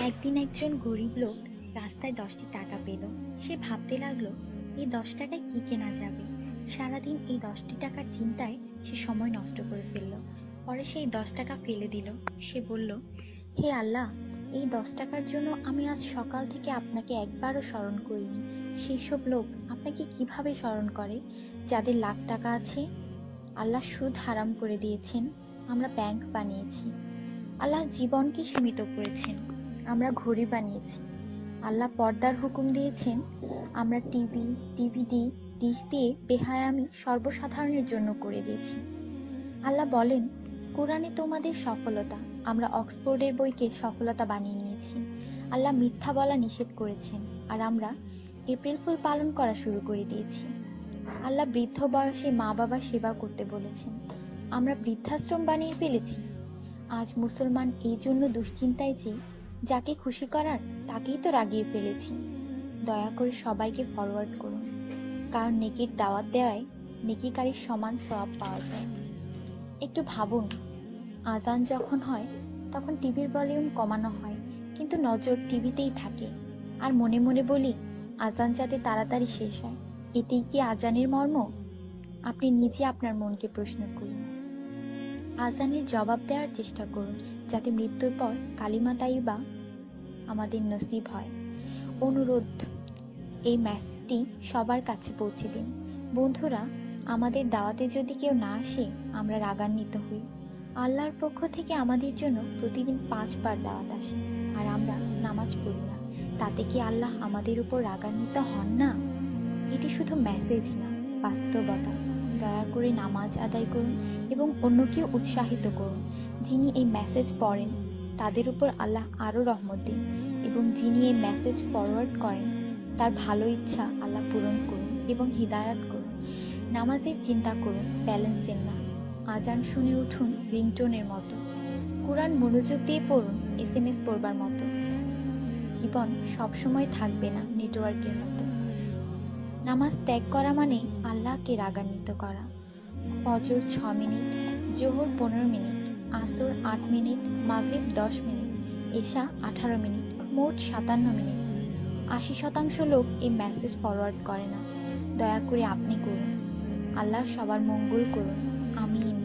একদিন একজন গরিব লোক রাস্তায় 10টি টাকা পেল। সে ভাবতে লাগলো, এই 10 টাকায় কি কেনা যাবে। সারাদিন এই 10টি টাকার চিন্তায় সে সময় নষ্ট করে ফেলল। পরে সেই 10 টাকা ফেলে দিল। সে বলল, হে আল্লাহ, এই 10 টাকার জন্য আমি আজ সকাল থেকে আপনাকে একবারও স্মরণ করিনি। সেই সব লোক আপনাকে কিভাবে স্মরণ করে যাদের লাখ টাকা আছে? আল্লাহ সুদ হারাম করে দিয়েছেন, আমরা ব্যাংক বানিয়েছি। আল্লাহ জীবনকে সীমিত করেছেন, আমরা ঘড়ি বানিয়েছি। আল্লাহ পর্দার হুকুম দিয়েছেন, আমরা টিভি, ডিভিডি, ডিশ দিয়ে বেহায়ামি সর্বসাধারণের জন্য করে দিয়েছি। আল্লাহ বলেন, কোরআনে তোমাদের সফলতা, আমরা অক্সফোর্ডের বইকে সফলতা বানিয়ে নিয়েছি। আল্লাহ মিথ্যা বলা নিষেধ করেছেন, আর আমরা এপ্রিল ফুল পালন করা শুরু করে দিয়েছি। আল্লাহ বৃদ্ধ বয়সে মা বাবার সেবা করতে বলেছেন, আমরা বৃদ্ধাশ্রম বানিয়ে ফেলেছি। আজ মুসলমান এই জন্য দুশ্চিন্তায় যে যাকে খুশি করার তাকেই তো রাগিয়ে ফেলেছি। দয়া করে সবাইকে ফরওয়ার্ড করুন, কারণ নেকির দাওয়াত দেওয়ায় নেকিকারীর সমান সওয়াব পাওয়া যায়। একটু ভাবুন, আজান যখন হয় তখন টিভির ভলিউম কমানো হয়, কিন্তু নজর টিভিতেই থাকে। আর মনে মনে বলি, আজান যাতে তাড়াতাড়ি শেষ হয়। এতেই কি আজানের মর্ম? আপনি নিজে আপনার মনকে প্রশ্ন করুন। আজানের জবাব দেওয়ার চেষ্টা করুন, যাতে মৃত্যুর পর কালিমা তাইয়্যিবা আমাদের নসিব হয়। অনুরোধ, এই মেসেজটি সবার কাছে পৌঁছে দিন। বন্ধুরা, আমাদের দাওয়াতে যদি কেউ না আসে, আমরা রাগান্বিত হই। আল্লাহর পক্ষ থেকে আমাদের জন্য প্রতিদিন 5 বার দাওয়াত আসে, আর আমরা নামাজ পড়ি না। তাতে কি আল্লাহ আমাদের উপর রাগান্বিত হন না? এটি শুধু মেসেজ না, বাস্তবতা। দয়া করে নামাজ আদায় করুন এবং অন্যকেও উৎসাহিত করুন। যিনি এই মেসেজ পড়েন তাদের উপর আল্লাহ আরো রহমত দিন, এবং যিনি এই মেসেজ ফরওয়ার্ড করেন তার ভালো ইচ্ছা আল্লাহ পূরণ করুন এবং হিদায়াত করুন। নামাজের চিন্তা করুন, ব্যালেন্সের না। আজান শুনে উঠুন রিংটোনের মতো। কোরআন মনোযোগ দিয়ে পড়ুন SMS পড়বার মতো। জীবন সবসময় থাকবে না নেটওয়ার্কের মতো। নামাজ ত্যাগ করা মানে আল্লাহকে রাগান্বিত করা। ফজর 6 মিনিট, জোহর 15 মিনিট, আসর 8 মিনিট, মাগরিব 10 মিনিট, এশা 18 মিনিট, মোট 57 মিনিট। 80% লোক এই মেসেজ ফরওয়ার্ড করে না। দয়া করে আপনি করুন। আল্লাহ সবার মঙ্গল করুন। আমিন।